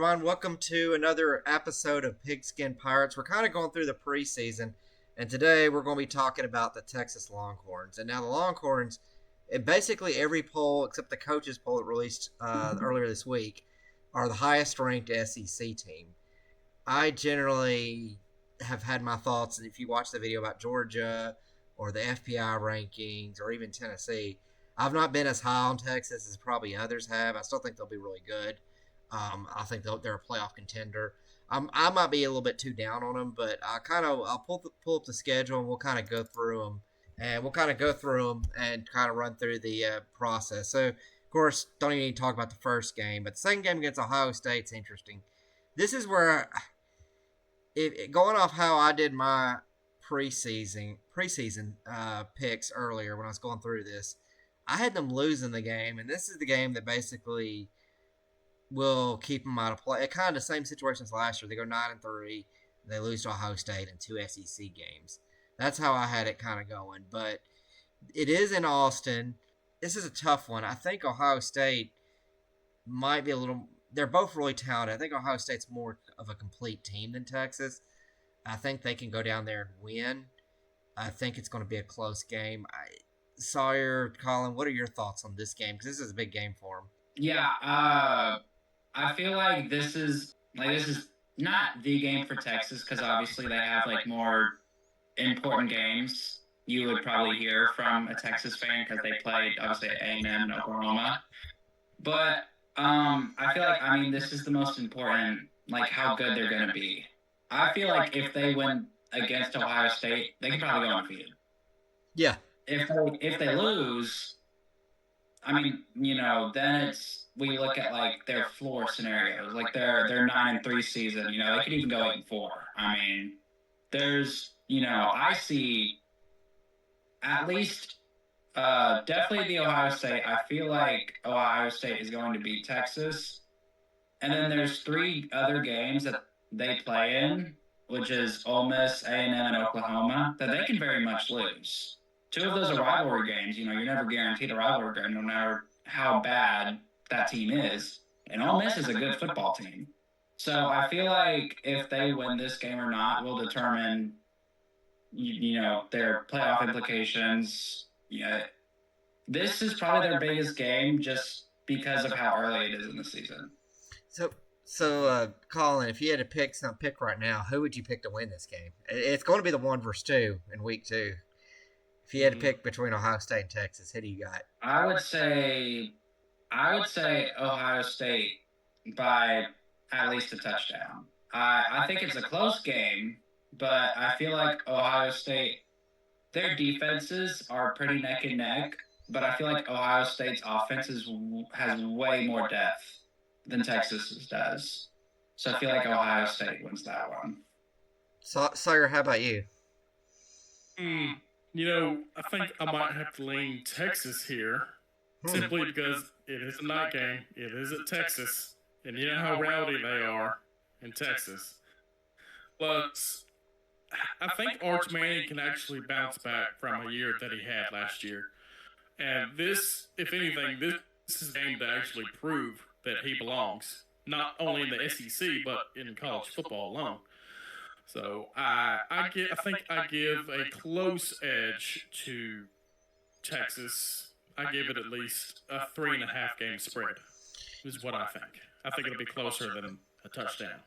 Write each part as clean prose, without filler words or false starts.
everyone. Welcome to another episode of Pigskin Pirates. We're kind of going through the preseason, and today we're going to be talking about the Texas Longhorns. And now the Longhorns, in basically every poll except the coaches poll that released earlier this week, are the highest ranked SEC team. I generally have had my thoughts, and if you watch the video about Georgia or the FPI rankings or even Tennessee, I've not been as high on Texas as probably others have. I still think they'll be really good. I think they're a playoff contender. I might be a little bit too down on them, but I'll pull up the schedule and we'll kind of go through them, and kind of run through the process. So, of course, don't even need to talk about the first game, but the second game against Ohio State's interesting. This is where, going off how I did my preseason picks earlier when I was going through this, I had them losing the game, and this is the game that basically will keep them out of play. It kind of the same situation as last year. They go 9-3, they lose to Ohio State in 2 SEC games. That's how I had it kind of going. But it is in Austin. This is a tough one. I think Ohio State might be a little. They're both really talented. I think Ohio State's more of a complete team than Texas. I think they can go down there and win. I think it's going to be a close game. Sawyer, Collin, what are your thoughts on this game? Because this is a big game for them. Yeah, I feel like this is not the game for Texas because obviously they have more important games you would probably hear from a Texas fan because they played obviously at A&M and Oklahoma. But I feel like this is the most important, how good they're gonna be. I feel like if they win against Ohio State, they could probably go undefeated. Yeah. If they lose, then we look at their floor scenarios, their 9-3 season. They could even go 8-4. There's I see at least definitely the Ohio State. I feel like Ohio State is going to beat Texas, and then there's 3 other games that they play in, which is Ole Miss, A&M, and Oklahoma, that they can very much lose. 2 of those are rivalry games. You're never guaranteed a rivalry game, no matter how bad that team is. And Ole Miss is a good football team. So I feel like if they win this game or not will determine, their playoff implications. This is probably their biggest game just because of how early it is in the season. So, Collin, if you had to pick right now, who would you pick to win this game? It's going to be the 1 versus 2 in week 2. If you had to pick between Ohio State and Texas, who do you got? I would say Ohio State by at least a touchdown. I think it's a close game, but I feel like Ohio State, their defenses are pretty neck and neck, but I feel like Ohio State's offense has way more depth than Texas's does. So I feel like Ohio State wins that one. Sawyer, how about you? I think I might have to lean Texas here, simply because it is a night game. It is at Texas, and you know how rowdy they are in Texas. Plus, I think Arch Manning can actually bounce back from a year that he had last year. And this, if anything, this is a game to actually prove that he belongs, not only in the SEC, but in college football alone. So I think I give a close edge to Texas. I give it at least a 3.5 game spread, is what I think. I think it'll be closer than a touchdown.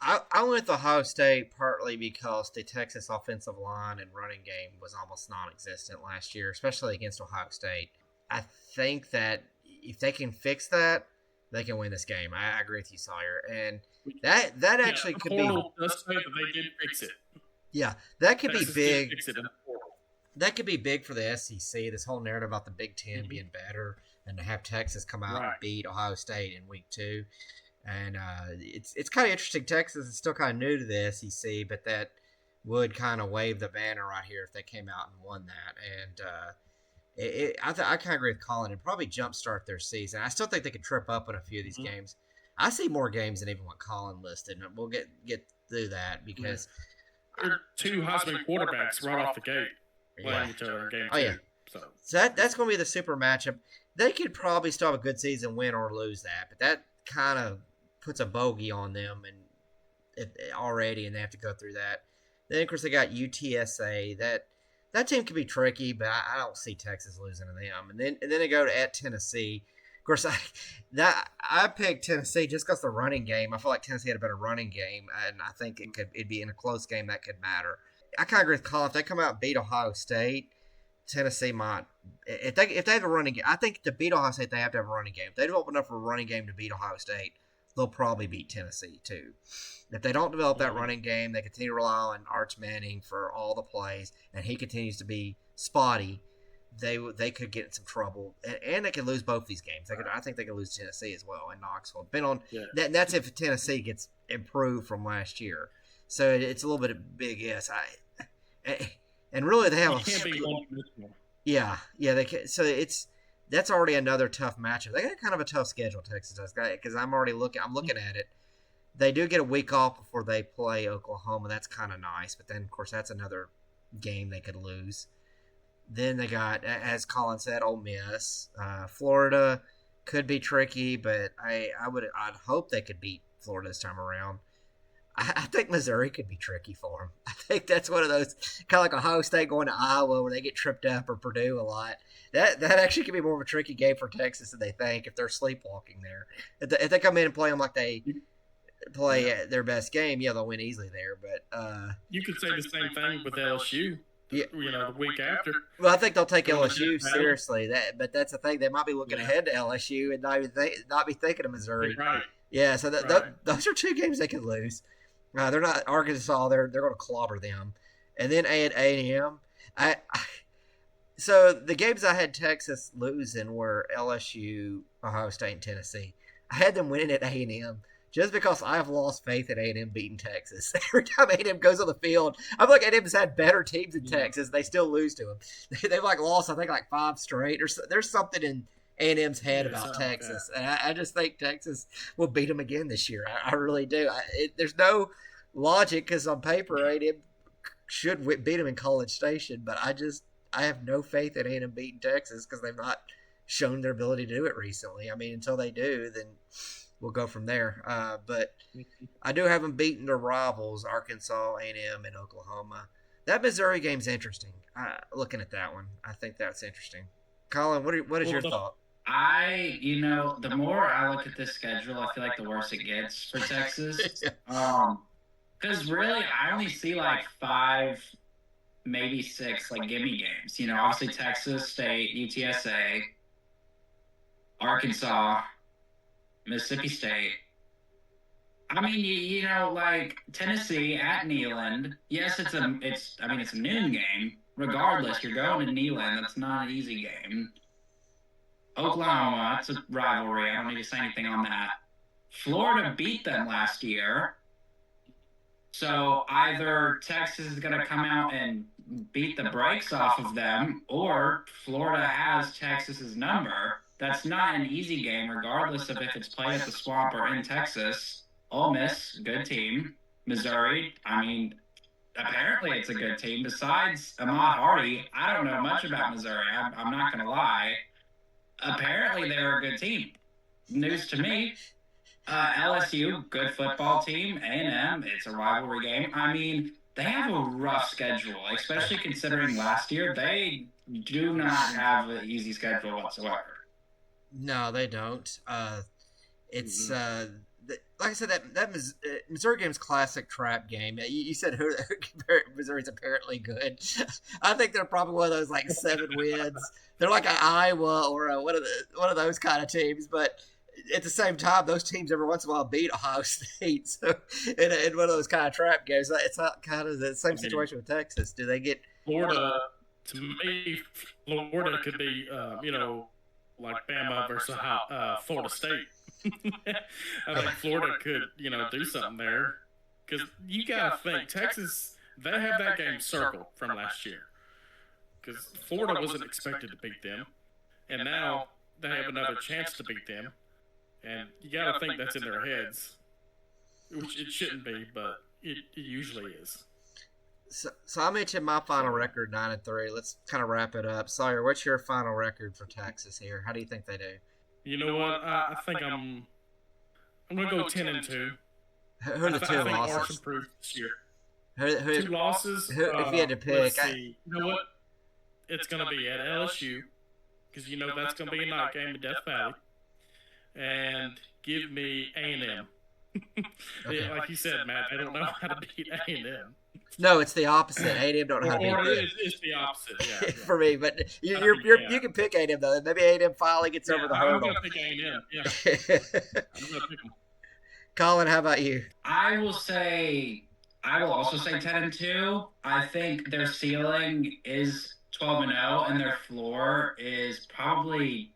I went with Ohio State partly because the Texas offensive line and running game was almost non-existent last year, especially against Ohio State. I think that if they can fix that, they can win this game. I agree with you, Sawyer. And that actually could be. Does say that they did fix it. Yeah, that could Texas be big. Did fix it in the portal. That could be big for the SEC. This whole narrative about the Big Ten being better, and to have Texas come out and beat Ohio State in week 2. And it's kind of interesting. Texas is still kind of new to the SEC, but that would kind of wave the banner right here if they came out and won that. And I kind of agree with Collin and probably jumpstart their season. I still think they could trip up in a few of these games. I see more games than even what Collin listed, and we'll get through that because there are 2 Heisman quarterbacks right off the gate playing each other in game 2. Yeah. So that's going to be the super matchup. They could probably still have a good season, win or lose that, but that kind of puts a bogey on them already, and they have to go through that. Then of course they got UTSA. That team can be tricky, but I don't see Texas losing to them. And then they go at Tennessee. Of course, I picked Tennessee just because the running game. I feel like Tennessee had a better running game, and I think it'd be in a close game that could matter. I kind of agree with Collin. If they come out and beat Ohio State, Tennessee might. If they have a running game, I think to beat Ohio State they have to have a running game. If they develop enough of a running game to beat Ohio State, they'll probably beat Tennessee too. If they don't develop that running game, they continue to rely on Arch Manning for all the plays, and he continues to be spotty. They could get in some trouble, and they could lose both these games. I think they could lose Tennessee as well in Knoxville. That's if Tennessee gets improved from last year. So it's a little bit of big yes. And really they have they can. So that's already another tough matchup. They got kind of a tough schedule, Texas does, because I'm looking at it. They do get a week off before they play Oklahoma. That's kind of nice, but then of course that's another game they could lose. Then they got, as Collin said, Ole Miss. Florida could be tricky, but I'd hope they could beat Florida this time around. I think Missouri could be tricky for them. I think that's one of those, kind of like Ohio State going to Iowa where they get tripped up, or Purdue a lot. That actually could be more of a tricky game for Texas than they think if they're sleepwalking there. If they come in and play them like they play their best game, they'll win easily there. But you could say the same thing with LSU. The week after. Well, I think they'll take LSU seriously. But that's the thing; they might be looking ahead to LSU and not be thinking of Missouri. Right. Yeah, so those are two games they could lose. They're not Arkansas. They're going to clobber them, and then A&M. So the games I had Texas losing were LSU, Ohio State, and Tennessee. I had them winning at A&M. Just because I have lost faith in A&M beating Texas. Every time A&M goes on the field, I'm like, A&M's had better teams in Texas. They still lose to them. They've lost, I think, 5 straight. There's something in A&M's head about Texas. And I just think Texas will beat them again this year. I really do. There's no logic because on paper, A&M should beat them in College Station. But I have no faith in A&M beating Texas because they've not shown their ability to do it recently. I mean, until they do, then we'll go from there. But I do have them beating their rivals, Arkansas, A&M, and Oklahoma. That Missouri game's interesting. Looking at that one, I think that's interesting. Collin, what is your thought? The more I look at this schedule, I feel like the worse it gets for Texas. Because really, I only see 5, maybe 6 gimme games. Obviously Texas State, UTSA, Arkansas, Mississippi State. I mean, Tennessee at Neyland. Yes, it's a noon game. Regardless, you're going to Neyland. That's not an easy game. Oklahoma, it's a rivalry. I don't need to say anything on that. Florida beat them last year. So either Texas is going to come out and beat the brakes off of them, or Florida has Texas's number. That's not an easy game, regardless of if it's played at the Swamp or in Texas. Ole Miss, good team. Missouri, apparently it's a good team. Besides Ahmad Hardy, I don't know much about Missouri. I'm not going to lie. Apparently they're a good team. News to me. LSU, good football team. A&M, it's a rivalry game. They have a rough schedule, especially considering last year. They do not have an easy schedule whatsoever. No, they don't. It's like I said, that Missouri game's classic trap game. You said Missouri's apparently good. I think they're probably one of those 7 wins. They're like an Iowa or one of those kind of teams. But at the same time, those teams every once in a while beat Ohio State. So in one of those kind of trap games, it's not kind of the same situation with Texas. Do they get Florida? To me, Florida could be like Bama versus Florida State. I think Florida could, do something there. Because you got to think, Texas, they have that game circled from last year. Because Florida wasn't expected to beat them. And now they have another chance to beat them. And you got to think that's in their heads. Which it shouldn't be, but it usually is. So I mentioned my final record, 9-3. Let's kind of wrap it up. Sawyer, what's your final record for Texas here? How do you think they do? You know what? I think I'm gonna go 10-2. Who are the two I think Arch losses? improved this year. Who, 2 losses. if you had to pick, Let's see. You know what? It's gonna be at LSU because that's gonna be a night game in Death Valley, and give me A&M. Okay. Like you said, Matt, they don't know how to beat A&M. No, it's the opposite. A&M don't know how to Or beat it's the opposite, yeah. for me. But you can pick A&M though. Maybe A&M finally gets over the I'm hurdle. gonna pick A&M. Yeah, I'm gonna pick them. Collin, how about you? I will also say 10-2. I think their ceiling is 12-0, and their floor is probably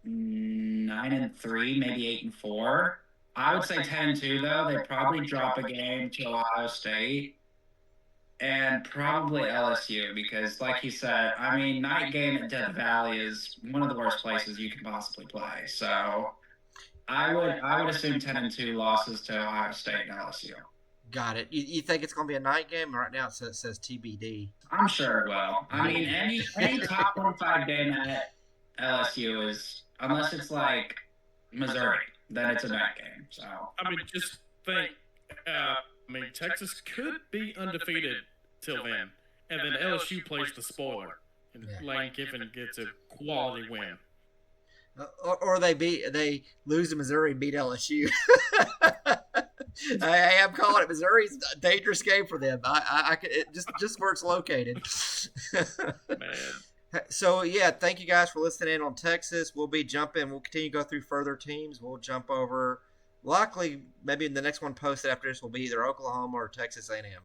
9-3, maybe 8-4. I would say 10-2 though. They probably drop a game to Ohio State and probably LSU because, like you said, I mean, night game at Death Valley is one of the worst places you can possibly play. So I would assume 10-2 losses to Ohio State and LSU. Got it. You think it's going to be a night game? Right now it says TBD. I'm sure it will. I mean, any top 25 game at LSU is, unless it's like Missouri, then it's a night game. So I mean, just think. Texas could be undefeated till then, and then LSU plays the spoiler, and Lane Kiffin gets a quality win. Or they lose to Missouri and beat LSU. I am calling it Missouri's a dangerous game for them. Just where it's located. Man. So yeah, thank you guys for listening in on Texas. We'll be jumping. We'll continue to go through further teams. We'll jump over. Likely, maybe the next one posted after this will be either Oklahoma or Texas A&M.